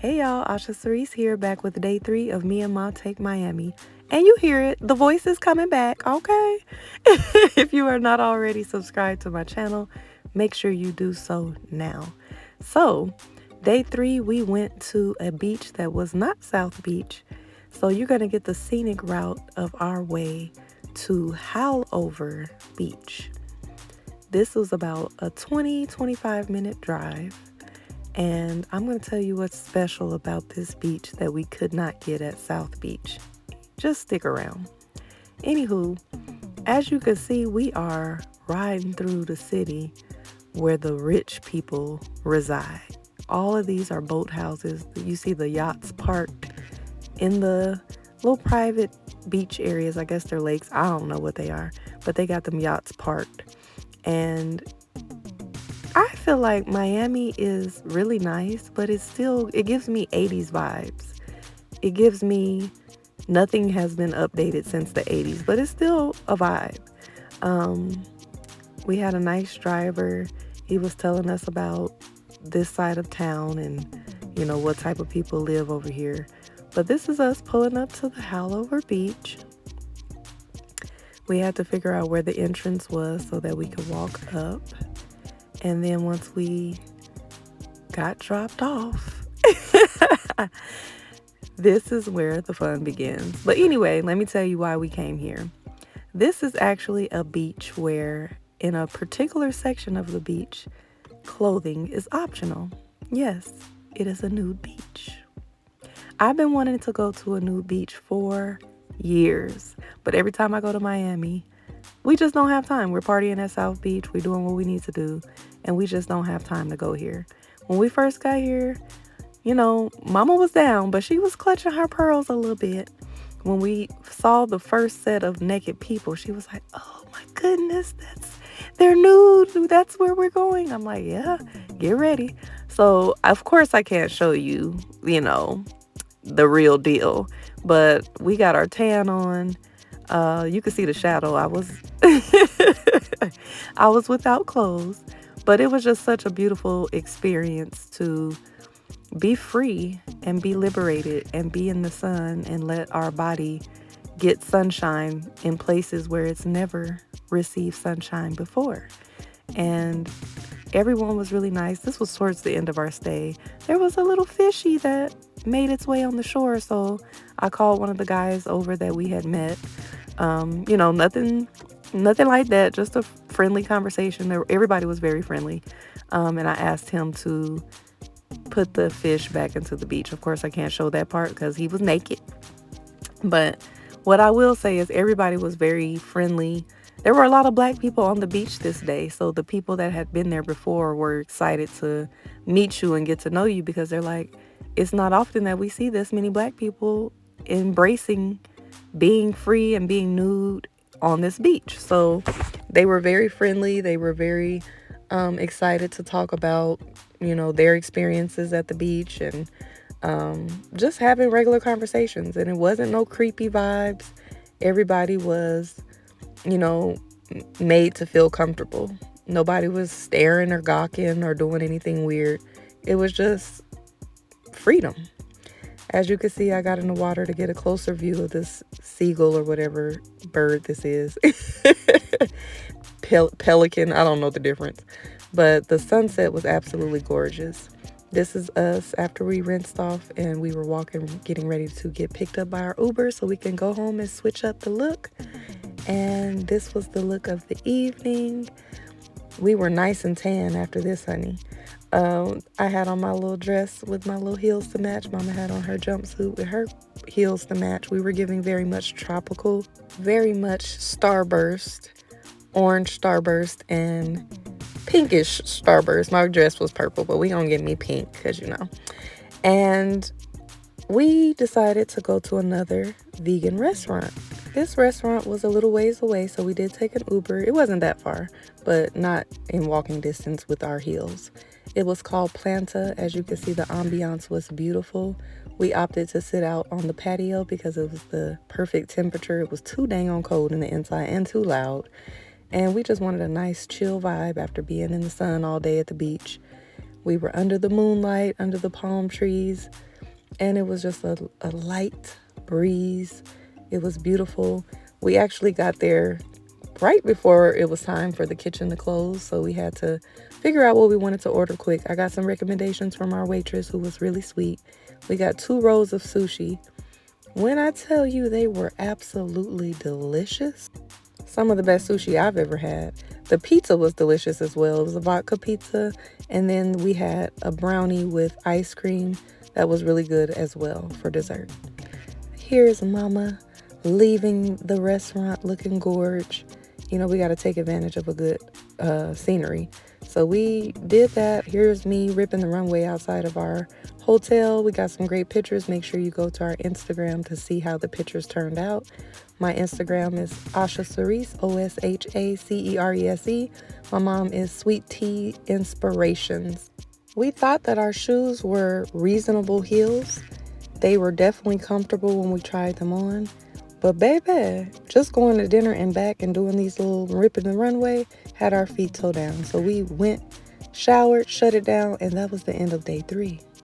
Hey y'all, Asha Cerise here, back with day 3 of Me and Ma Take Miami. And you hear it, the voice is coming back, okay? If you are not already subscribed to my channel, make sure you do so now. So, day 3, we went to a beach that was not South Beach. So you're going to get the scenic route of our way to Haulover Beach. This was about a 25 minute drive. And I'm going to tell you what's special about this beach that we could not get at South Beach. Just stick around. Anywho, as you can see, we are riding through the city where the rich people reside. All of these are boat houses. You see the yachts parked in the little private beach areas. I guess they're lakes. I don't know what they are, but they got them yachts parked. And I feel like Miami is really nice, but it gives me 80s vibes. It gives me nothing has been updated since the 80s, but it's still a vibe. We had a nice driver. He was telling us about this side of town and, what type of people live over here. But this is us pulling up to the Haulover Beach. We had to figure out where the entrance was so that we could walk up. And then once we got dropped off, this is where the fun begins. But anyway, let me tell you why we came here. This is actually a beach where in a particular section of the beach, clothing is optional. Yes, it is a nude beach. I've been wanting to go to a nude beach for years, but every time I go to Miami, we just don't have time. We're partying at South Beach. We're doing what we need to do. And we just don't have time to go here. When we first got here, Mama was down, but she was clutching her pearls a little bit. When we saw the first set of naked people, she was like, oh my goodness, they're nude. That's where we're going. I'm like, yeah, get ready. So, of course, I can't show you, the real deal. But we got our tan on. You can see the shadow. I was without clothes, but it was just such a beautiful experience to be free and be liberated and be in the sun and let our body get sunshine in places where it's never received sunshine before. And everyone was really nice. This was towards the end of our stay. There was a little fishy that made its way on the shore, so I called one of the guys over that we had met. Nothing like that, just a friendly conversation. Everybody was very friendly. And I asked him to put the fish back into the beach. Of course, I can't show that part because he was naked. But what I will say is everybody was very friendly. There were a lot of Black people on the beach this day. So the people that had been there before were excited to meet you and get to know you because they're like, it's not often that we see this many Black people embracing being free and being nude on this beach. So they were very friendly. They were very excited to talk about, their experiences at the beach and just having regular conversations. And it wasn't no creepy vibes. Everybody was, made to feel comfortable. Nobody was staring or gawking or doing anything weird. It was just freedom. As you can see, I got in the water to get a closer view of this seagull or whatever bird this is. Pelican, I don't know the difference. But the sunset was absolutely gorgeous. This is us after we rinsed off and we were getting ready to get picked up by our Uber so we can go home and switch up the look. And this was the look of the evening. We were nice and tan after this, honey. I had on my little dress with my little heels to match. Mama had on her jumpsuit with her heels to match. We were giving very much tropical, very much starburst, orange starburst, and pinkish starburst. My dress was purple, but we gonna give me pink because And we decided to go to another vegan restaurant. This restaurant was a little ways away, so we did take an Uber. It wasn't that far, but not in walking distance with our heels. It was called PLANTA. As you can see, the ambiance was beautiful. We opted to sit out on the patio because it was the perfect temperature. It was too dang on cold in the inside and too loud. And we just wanted a nice chill vibe after being in the sun all day at the beach. We were under the moonlight, under the palm trees. and it was just a light breeze. It was beautiful. We actually got there right before it was time for the kitchen to close, so we had to figure out what we wanted to order quick. I got some recommendations from our waitress, who was really sweet. We got 2 rolls of sushi. When I tell you, they were absolutely delicious. Some of the best sushi I've ever had. The pizza was delicious as well. It was a vodka pizza, and then we had a brownie with ice cream that was really good as well for dessert. Here's Mama leaving the restaurant looking gorge. You know, we got to take advantage of a good scenery. So we did that. Here's me ripping the runway outside of our hotel. We got some great pictures. Make sure you go to our Instagram to see how the pictures turned out. My Instagram is Asha Cerise, OSHACERESE. My mom is Sweet Tea Inspirations. We thought that our shoes were reasonable heels. They were definitely comfortable when we tried them on. But baby, just going to dinner and back and doing these little ripping the runway had our feet toe down. So we went, showered, shut it down, and that was the end of day 3.